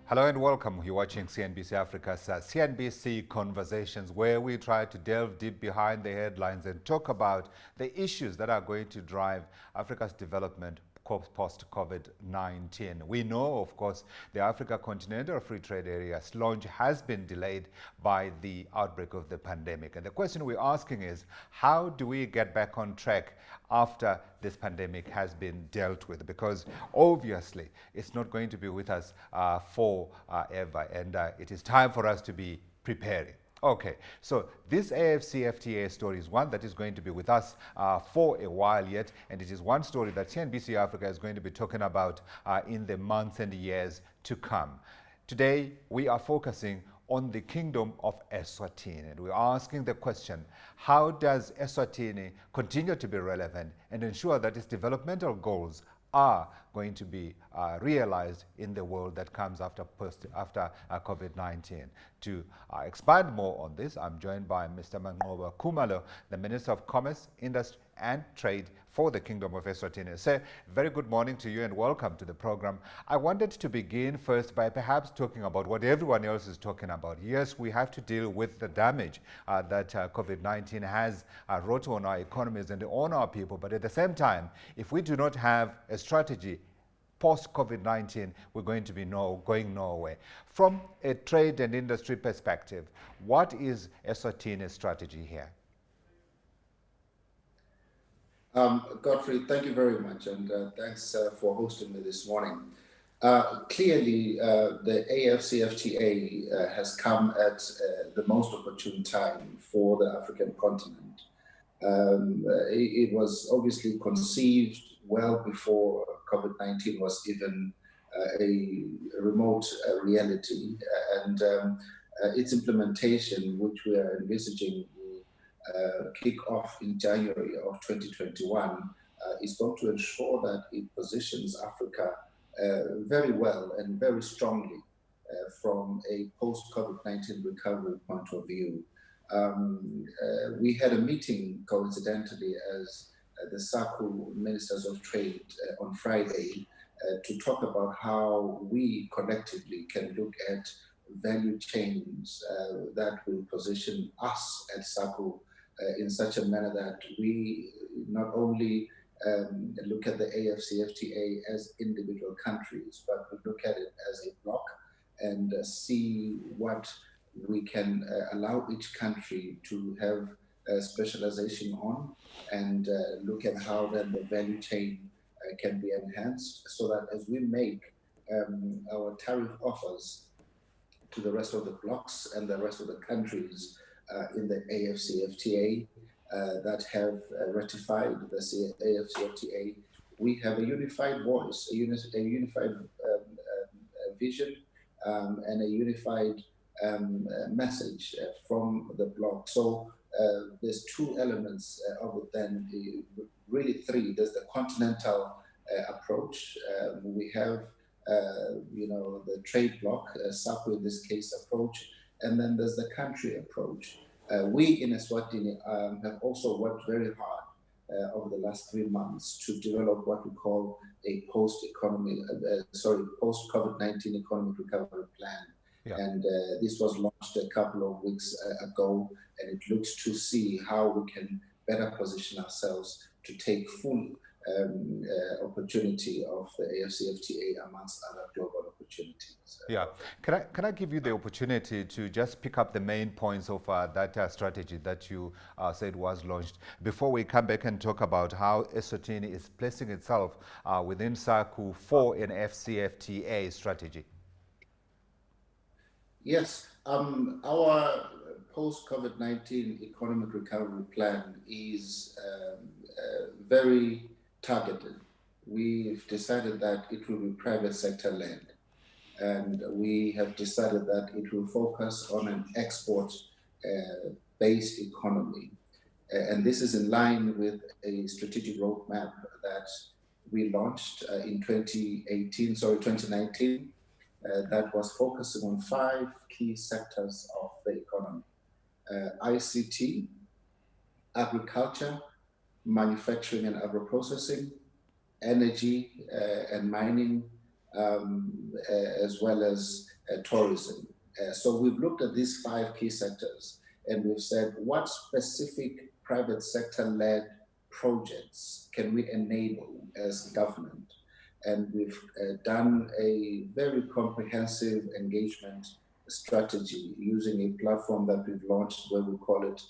Hello and welcome. You're watching CNBC Africa's CNBC Conversations, where we try to delve deep behind the headlines and talk about the issues that are going to drive Africa's development post-COVID-19. We know, of course, the Africa Continental Free Trade Area's launch has been delayed by the outbreak of the pandemic. And the question we're asking is, how do we get back on track after this pandemic has been dealt with? Because obviously, it's not going to be with us forever, and it is time for us to be preparing. Okay, so this AFCFTA story is one that is going to be with us for a while yet, and it is one story that CNBC Africa is going to be talking about in the months and years to come. Today, we are focusing on the Kingdom of Eswatini, and we're asking the question, how does Eswatini continue to be relevant and ensure that its developmental goals are going to be realized in the world that comes after COVID-19. To expand more on this, I'm joined by Mr. Manqoba Khumalo, the Minister of Commerce, Industry and Trade for the Kingdom of Eswatini. Sir, very good morning to you and welcome to the program. I wanted to begin first by perhaps talking about what everyone else is talking about. Yes, we have to deal with the damage that COVID-19 has wrought on our economies and on our people, but at the same time, if we do not have a strategy post-COVID-19, we're going to be going nowhere. From a trade and industry perspective, what is Eswatini's strategy here? Godfrey, thank you very much, and thanks for hosting me this morning. Clearly, the AFCFTA has come at the most opportune time for the African continent. It was obviously conceived well before COVID-19 was even a remote reality, and its implementation, which we are envisaging kick off in January of 2021, is going to ensure that it positions Africa very well and very strongly from a post-COVID-19 recovery point of view. We had a meeting, coincidentally, as the Sakura Ministers of Trade on Friday to talk about how we collectively can look at value chains that will position us at Sakura in such a manner that we not only look at the AFCFTA as individual countries, but we look at it as a bloc and see what we can allow each country to have specialization on, and look at how then the value chain can be enhanced, so that as we make our tariff offers to the rest of the blocs and the rest of the countries in the AFCFTA that have ratified the AFCFTA, we have a unified voice, a unified vision, and a unified message from the bloc. So there's two elements of it then, really three. There's the continental approach. We have the trade bloc, Sakura in this case approach, and then there's the country approach. We in Eswatini have also worked very hard over the last 3 months to develop what we call a post-COVID-19 economic recovery plan. Yeah. And this was launched a couple of weeks ago, and it looks to see how we can better position ourselves to take full opportunity of the AFCFTA amongst other global opportunities. Yeah. Can I give you the opportunity to just pick up the main points of that strategy that you said was launched before we come back and talk about how Eswatini is placing itself within Sakura for an FCFTA strategy? Yes. Our post-COVID-19 economic recovery plan is very targeted. We've decided that it will be private sector led, and we have decided that it will focus on an export based economy, and this is in line with a strategic roadmap that we launched in 2019 that was focusing on 5 key sectors of the economy: ICT, agriculture, manufacturing and agro-processing, energy and mining, as well as tourism. So we've looked at these 5 key sectors and we've said what specific private sector-led projects can we enable as government? And we've done a very comprehensive engagement strategy using a platform that we've launched where we call it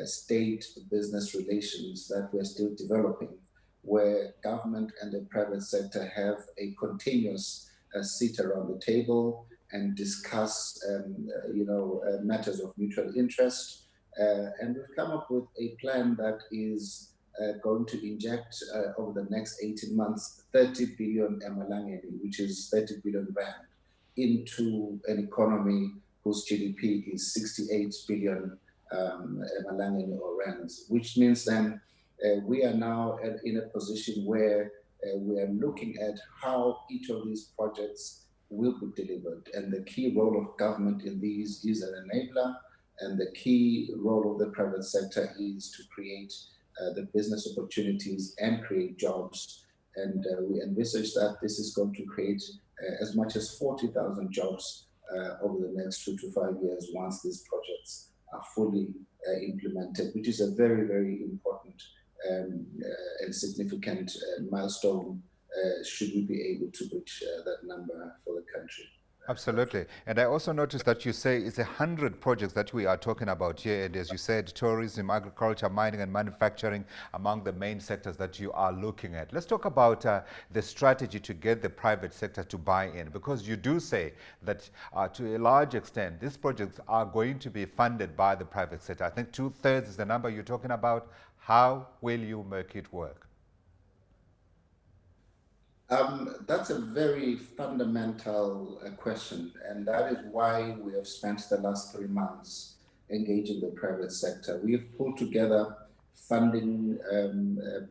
state business relations that we're still developing, where government and the private sector have a continuous seat around the table and discuss, matters of mutual interest. And we've come up with a plan that is going to inject over the next 18 months 30 billion emalangeni, which is 30 billion rand, into an economy whose GDP is 68 billion emalangeni or rands, which means then we are now in a position where we are looking at how each of these projects will be delivered. And the key role of government in these is an enabler, and the key role of the private sector is to create the business opportunities and create jobs. And we envisage that this is going to create as much as 40,000 jobs over the next 2 to 5 years once these projects are fully implemented, which is a very, very important and significant milestone should we be able to reach that number for the country. Absolutely. And I also noticed that you say it's 100 projects that we are talking about here. And as you said, tourism, agriculture, mining and manufacturing among the main sectors that you are looking at. Let's talk about the strategy to get the private sector to buy in, because you do say that to a large extent, these projects are going to be funded by the private sector. I think 2/3 is the number you're talking about. How will you make it work? That's a very fundamental question, and that is why we have spent the last 3 months engaging the private sector. We have pulled together funding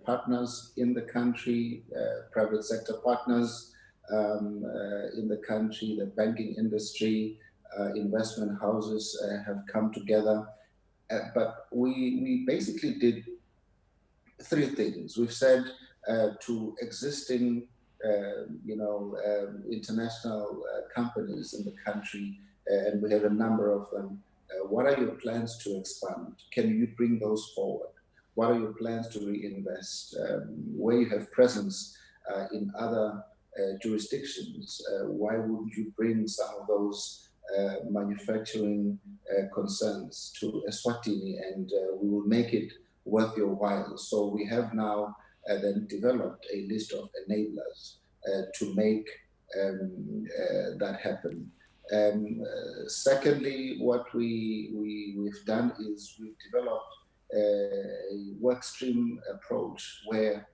partners in the country, private sector partners in the country, the banking industry, investment houses have come together. But we basically did 3 things. We've said to existing international companies in the country, and we have a number of them. What are your plans to expand? Can you bring those forward? What are your plans to reinvest? Where you have presence in other jurisdictions, why wouldn't you bring some of those manufacturing concerns to Eswatini, and we will make it worth your while. So we have now then developed a list of enablers to make that happen. Secondly, what we've done is we've developed a work stream approach where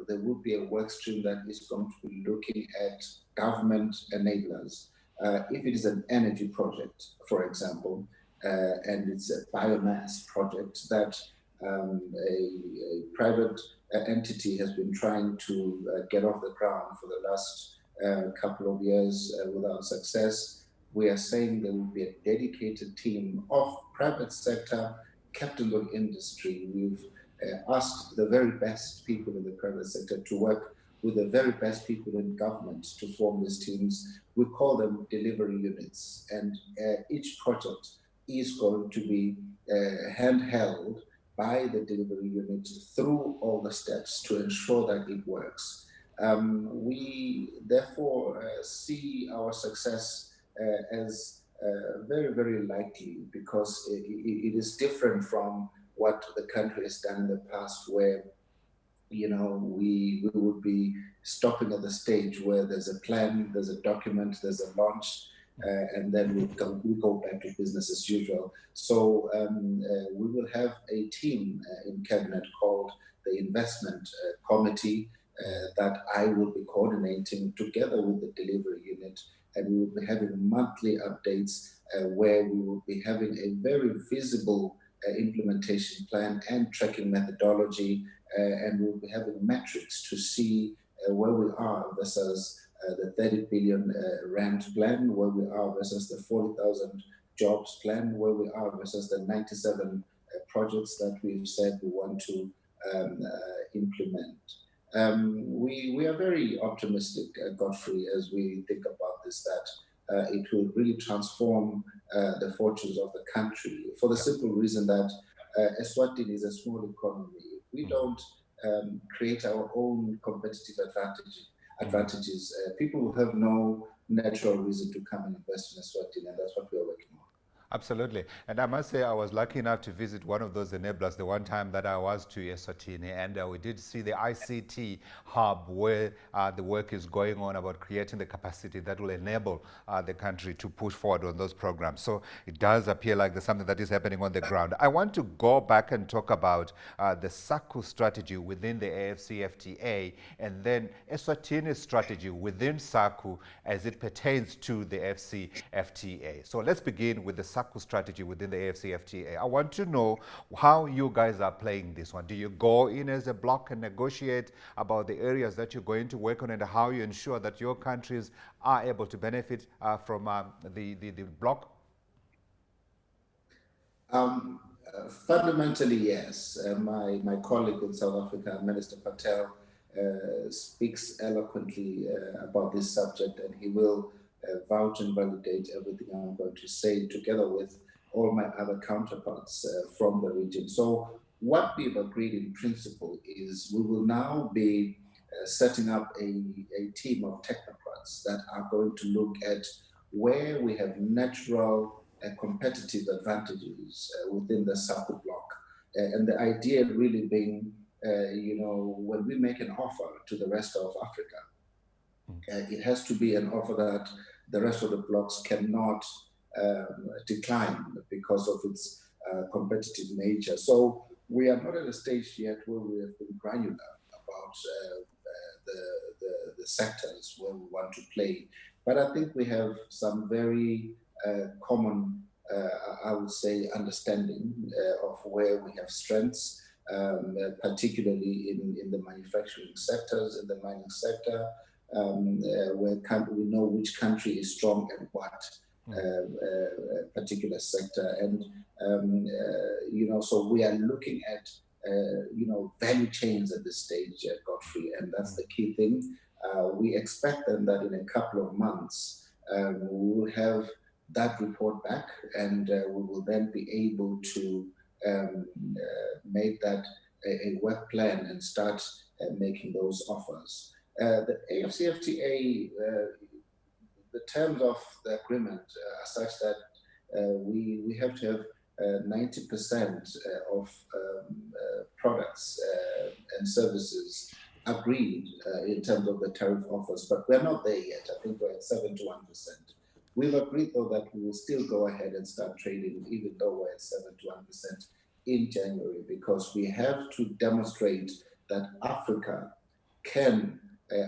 there will be a work stream that is going to be looking at government enablers. If it is an energy project, for example, and it's a biomass project that a private entity has been trying to get off the ground for the last couple of years without success, we are saying there will be a dedicated team of private sector captains of industry. We've asked the very best people in the private sector to work with the very best people in government to form these teams. We call them delivery units, and each project is going to be handheld by the delivery unit through all the steps to ensure that it works. We therefore see our success as very, very likely, because it is different from what the country has done in the past, where we would be stopping at the stage where there's a plan, there's a document, there's a launch, and then we go back to business as usual. So we will have a team in cabinet called the investment committee that I will be coordinating together with the delivery unit, and we will be having monthly updates where we will be having a very visible implementation plan and tracking methodology, and we'll be having metrics to see where we are versus the 30 billion rand plan, where we are versus the 40,000 jobs plan, where we are versus the 97 projects that we've said we want to implement. We are very optimistic, Godfrey, as we think about this, that it will really transform the fortunes of the country, for the simple reason that Eswatini is a small economy. If we don't create our own competitive advantages, people will have no natural reason to come and invest in Eswatini, and that's what we are working on. Absolutely. And I must say, I was lucky enough to visit one of those enablers the one time that I was to Eswatini, and we did see the ICT hub where the work is going on about creating the capacity that will enable the country to push forward on those programs. So it does appear like there's something that is happening on the ground. I want to go back and talk about the SACU strategy within the AFCFTA, and then Eswatini's strategy within SACU as it pertains to the AFCFTA. So let's begin with the SACU strategy within the AFCFTA. I want to know how you guys are playing this one. Do you go in as a bloc and negotiate about the areas that you're going to work on and how you ensure that your countries are able to benefit from the bloc? Fundamentally, yes. My colleague in South Africa, Minister Patel, speaks eloquently about this subject, and he will vouch and validate everything I'm going to say, together with all my other counterparts from the region. So, what we've agreed in principle is we will now be setting up a team of technocrats that are going to look at where we have natural competitive advantages within the SACU bloc. And the idea really being, when we make an offer to the rest of Africa, it has to be an offer that the rest of the blocs cannot decline because of its competitive nature. So we are not at a stage yet where we have been granular about the sectors where we want to play. But I think we have some very common, I would say, understanding of where we have strengths, particularly in the manufacturing sectors, in the mining sector, where we know which country is strong at what particular sector. And, so we are looking at, value chains at this stage, Godfrey, and that's the key thing. We expect then that in a couple of months, we will have that report back, and we will then be able to make that a work plan and start making those offers. The AFCFTA, the terms of the agreement are such that we have to have 90% of products and services agreed in terms of the tariff offers, but we're not there yet. I think we're at 71%. We've agreed, though, that we will still go ahead and start trading, even though we're at 71% in January, because we have to demonstrate that Africa can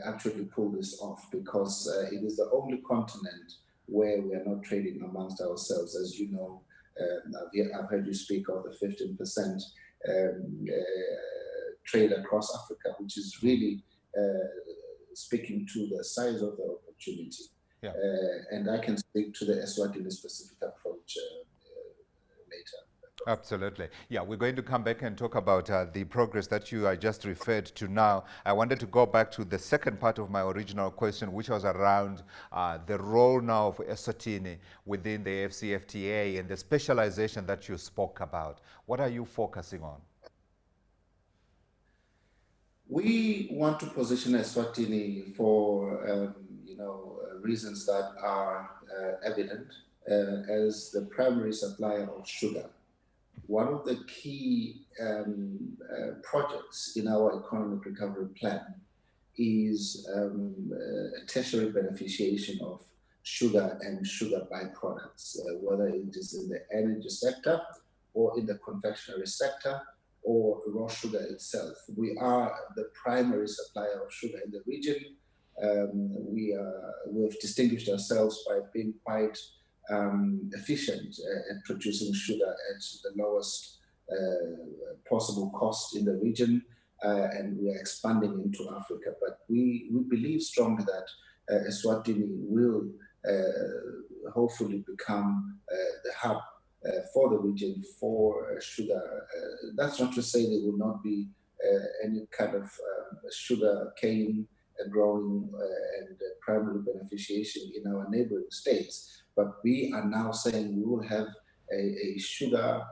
actually pull this off, because it is the only continent where we are not trading amongst ourselves. As you know, I've heard you speak of the 15% trade across Africa, which is really speaking to the size of the opportunity. Yeah. And I can speak to the Eswatini specific approach later. Absolutely. Yeah, we're going to come back and talk about the progress that you just referred to now. I wanted to go back to the second part of my original question, which was around the role now of Eswatini within the AFCFTA and the specialization that you spoke about. What are you focusing on? We want to position Eswatini for reasons that are evident as the primary supplier of sugar. One of the key projects in our economic recovery plan is a tertiary beneficiation of sugar and sugar byproducts, whether it is in the energy sector or in the confectionery sector or raw sugar itself. We are the primary supplier of sugar in the region. We've distinguished ourselves by being quite efficient at producing sugar at the lowest possible cost in the region, and we are expanding into Africa. But we believe strongly that Eswatini will hopefully become the hub for the region for sugar. That's not to say there will not be any kind of sugar cane growing and primary beneficiation in our neighboring states. But we are now saying we will have a sugar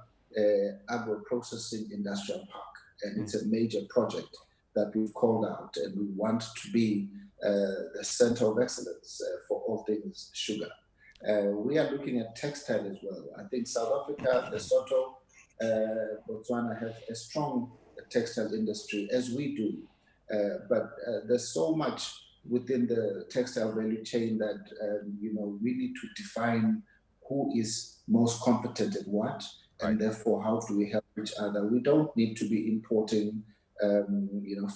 agro-processing industrial park, and it's a major project that we've called out, and we want to be the center of excellence for all things sugar. We are looking at textile as well. I think South Africa, Lesotho, Botswana have a strong textile industry, as we do. But there's so much within the textile value chain that we need to define who is most competent at what, and therefore how do we help each other. We don't need to be importing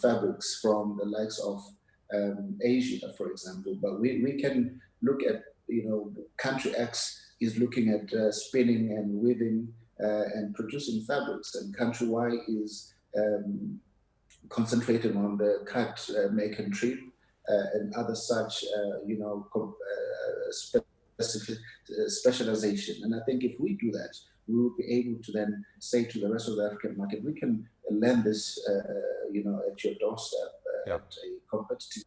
fabrics from the likes of Asia, for example, but we can look at, country X is looking at spinning and weaving and producing fabrics, and country Y is concentrating on the cut, make and trim, and other such, specialization. And I think if we do that, we will be able to then say to the rest of the African market, we can lend this, at your doorstep at a competitive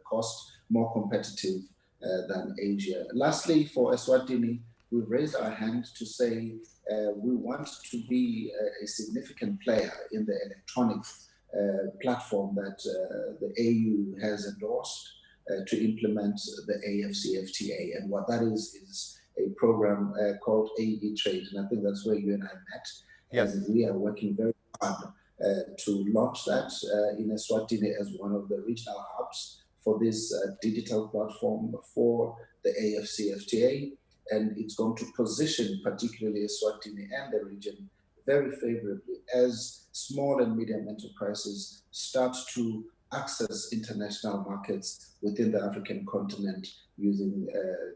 cost, more competitive than Asia. Lastly, for Eswatini, we've raised our hand to say we want to be a significant player in the electronic platform that the AU has endorsed to implement the AFCFTA. And what that is a program called AE Trade. And I think that's where you and I met. Yes. And we are working very hard to launch that in Eswatini as one of the regional hubs for this digital platform for the AFCFTA. And it's going to position particularly Eswatini and the region very favorably as small and medium enterprises start to access international markets within the African continent using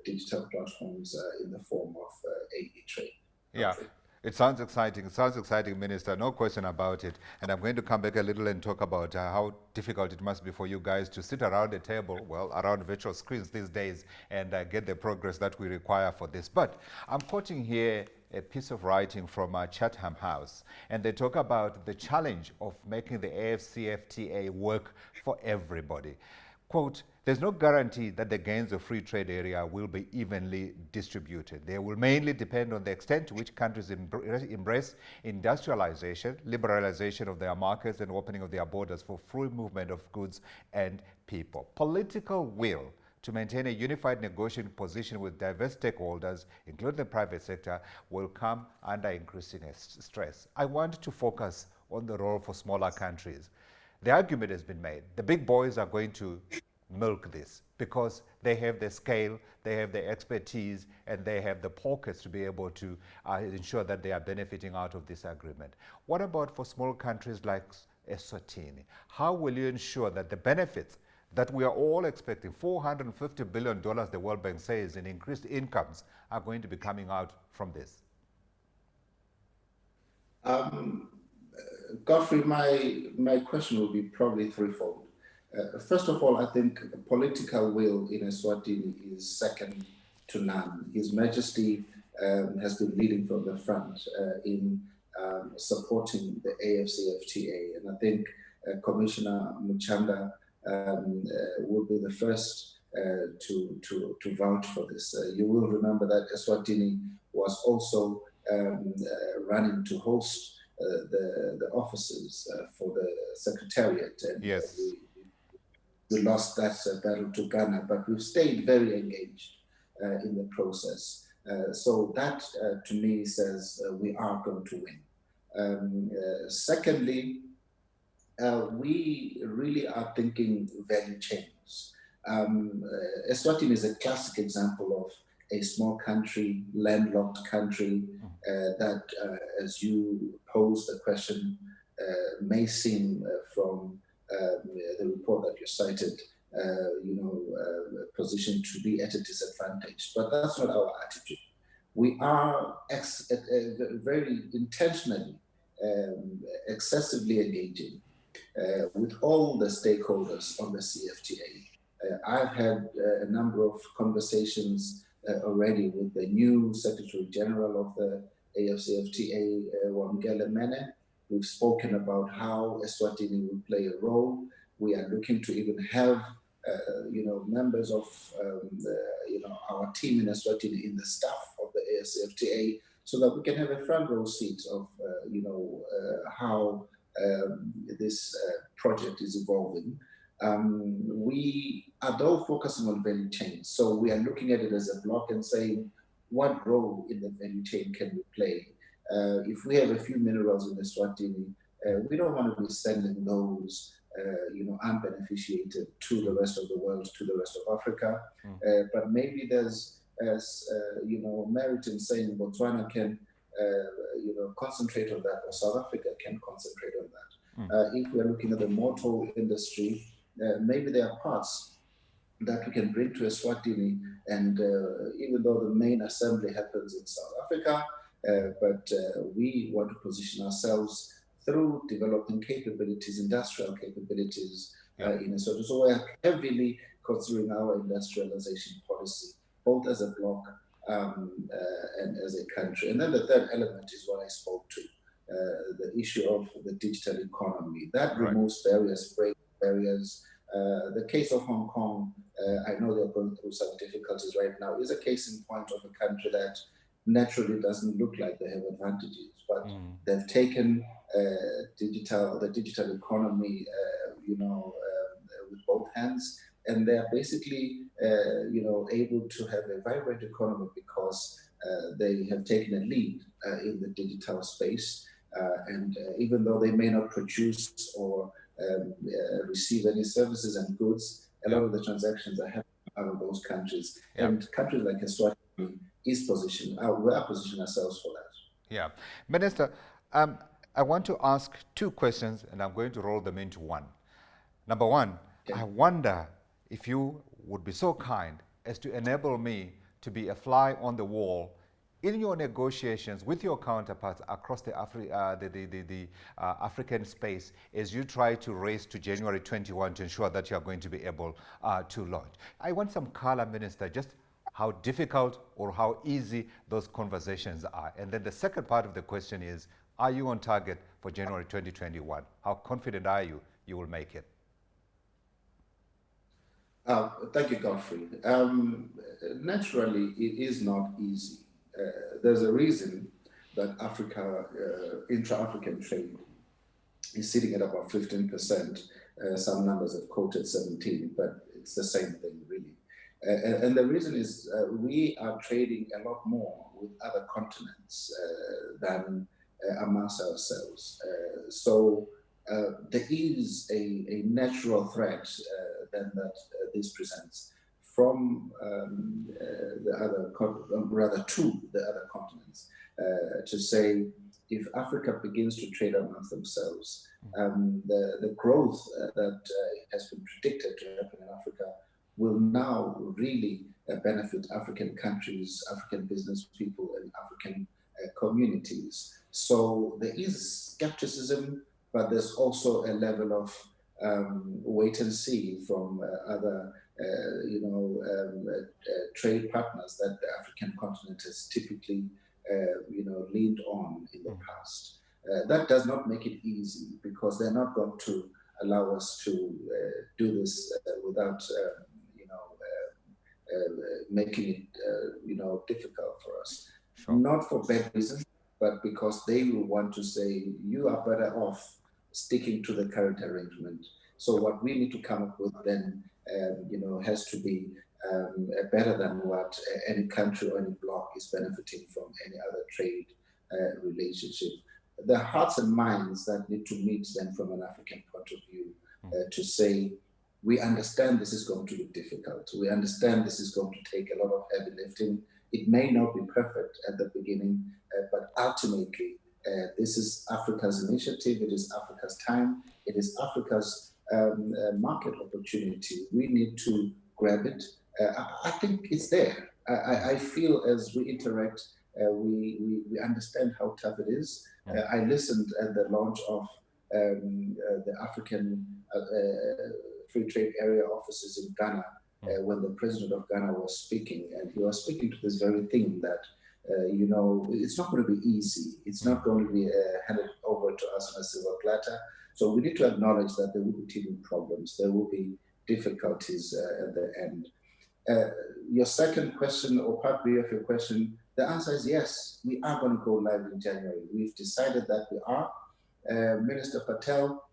digital platforms in the form of AE Trade. Yeah. It sounds exciting. It sounds exciting, Minister. No question about it. And I'm going to come back a little and talk about how difficult it must be for you guys to sit around a table, well, around virtual screens these days, and get the progress that we require for this. But I'm quoting here a piece of writing from Chatham House, and they talk about the challenge of making the AFCFTA work for everybody. Quote, there's no guarantee that the gains of free trade area will be evenly distributed. They will mainly depend on the extent to which countries embrace industrialization, liberalization of their markets, and opening of their borders for free movement of goods and people. Political will to maintain a unified negotiating position with diverse stakeholders, including the private sector, will come under increasing stress. I want to focus on the role for smaller countries. The argument has been made. The big boys are going to milk this because they have the scale, they have the expertise, and they have the pockets to be able to ensure that they are benefiting out of this agreement. What about for small countries like Eswatini? How will you ensure that the benefits that we are all expecting, $450 billion, the World Bank says, in increased incomes, are going to be coming out from this? Godfrey, my question will be probably threefold. First of all, I think political will in Eswatini is second to none. His Majesty has been leading from the front in supporting the AFCFTA, and I think Commissioner Muchanda will be the first to vouch for this. You will remember that Eswatini was also running to host the offices for the Secretariat, and yes. We lost that battle to Ghana, but we've stayed very engaged in the process. So that, to me, says we are going to win. Secondly, we really are thinking value chains. Eswatini is a classic example of a small country, landlocked country, that, as you pose the question, may seem from the report that you cited, positioned to be at a disadvantage. But that's not our attitude. We are very intentionally, excessively engaging with all the stakeholders on the CFTA. I've had a number of conversations already with the new Secretary General of the AFCFTA, Wamgele Mene. We've spoken about how Eswatini will play a role. We are looking to even have members of our team in Eswatini, in the staff of the AFCFTA, so that we can have a front row seat of how this project is evolving. We are though focusing on value chain, so we are looking at it as a block and saying, what role in the value chain can we play? If we have a few minerals in Eswatini, we don't want to be sending those unbeneficiated to the rest of the world, to the rest of Africa. But maybe there's merit in saying Botswana can concentrate on that, or South Africa can concentrate on that. If we're looking at the motor industry, maybe there are parts that we can bring to Eswatini, and even though the main assembly happens in South Africa, but we want to position ourselves through developing capabilities, industrial capabilities in Eswatini. So we're heavily considering our industrialization policy, both as a bloc and as a country. And then the third element is what I spoke to, the issue of the digital economy. That removes various barriers. The case of Hong Kong, I know they're going through some difficulties right now, is a case in point of a country that naturally doesn't look like they have advantages, but they've taken the digital economy, with both hands, and they're basically, able to have a vibrant economy because they have taken a lead in the digital space. And even though they may not produce or receive any services and goods, a lot of the transactions are happening out of those countries. And countries like Eswatini is positioned, we are positioning ourselves for that. Yeah. Minister, I want to ask two questions, and I'm going to roll them into one. Number one, I wonder if you would be so kind as to enable me to be a fly on the wall in your negotiations with your counterparts across the African space as you try to race to January 21 to ensure that you are going to be able to launch. I want some color, Minister, just how difficult or how easy those conversations are. And then the second part of the question is, are you on target for January 2021? How confident are you will make it? Thank you, Godfrey. Naturally, it is not easy. There's a reason that Africa, intra-African trade is sitting at about 15%. Some numbers have quoted 17, but it's the same thing, really. And the reason is we are trading a lot more with other continents than amongst ourselves. So there is a natural threat then that this presents from the other, rather to the other continents, to say if Africa begins to trade amongst themselves, the growth that has been predicted to happen in Africa will now really benefit African countries, African business people, and African communities. So there is skepticism, but there's also a level of wait and see from other trade partners that the African continent has typically leaned on in the past. That does not make it easy, because they're not going to allow us to do this without making it difficult for us. Sure. Not for bad reasons, but because they will want to say, you are better off sticking to the current arrangement. So what we need to come up with then, has to be better than what any country or any bloc is benefiting from any other trade relationship. The hearts and minds that need to meet then from an African point of view to say, we understand this is going to be difficult. We understand this is going to take a lot of heavy lifting. It may not be perfect at the beginning, but ultimately, this is Africa's initiative. It is Africa's time. It is Africa's market opportunity. We need to grab it. I think it's there. I feel as we interact, we understand how tough it is. I listened at the launch of the African Free Trade Area offices in Ghana when the president of Ghana was speaking, and he was speaking to this very thing that it's not going to be easy. It's not going to be handed over to us on a silver platter. So we need to acknowledge that there will be teething problems. There will be difficulties at the end. Your second question, or part B of your question, the answer is yes, we are going to go live in January. We've decided that we are. Minister Patel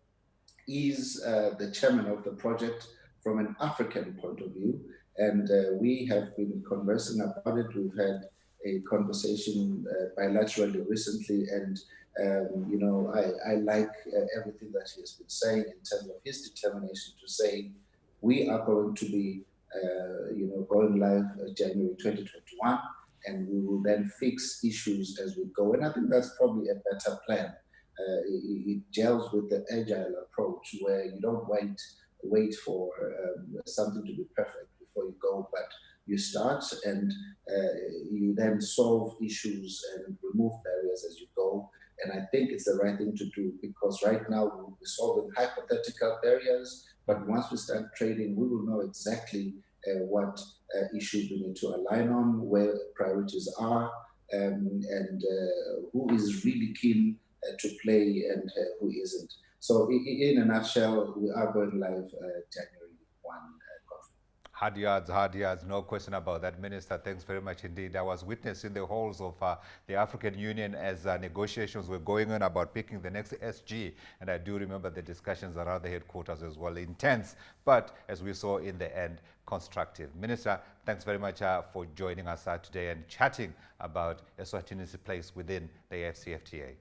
is the chairman of the project from an African point of view, and we have been conversing about it. We've had a conversation bilaterally recently, and I like everything that he has been saying in terms of his determination to say we are going to be going live January 2021, and we will then fix issues as we go. And I think that's probably a better plan. It gels with the agile approach where you don't wait for something to be perfect before you go, but you start and you then solve issues and remove barriers as you go. And I think it's the right thing to do, because right now we'll be solving hypothetical barriers, but once we start trading, we will know exactly what issues we need to align on, where priorities are, and who is really keen to play and who isn't. So in a nutshell, we are going live January 1. Hard yards, no question about that, Minister. Thanks very much indeed. I was witness in the halls of the African Union as negotiations were going on about picking the next SG, and I do remember the discussions around the headquarters as well, intense, but as we saw in the end, constructive. Minister, thanks very much for joining us today and chatting about Eswatini's place within the AfCFTA.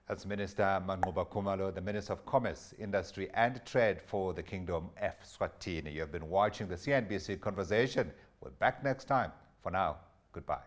That's Minister Manqoba Khumalo, the Minister of Commerce, Industry and Trade for the Kingdom of Eswatini. You have been watching the CNBC Conversation. We're back next time. For now, goodbye.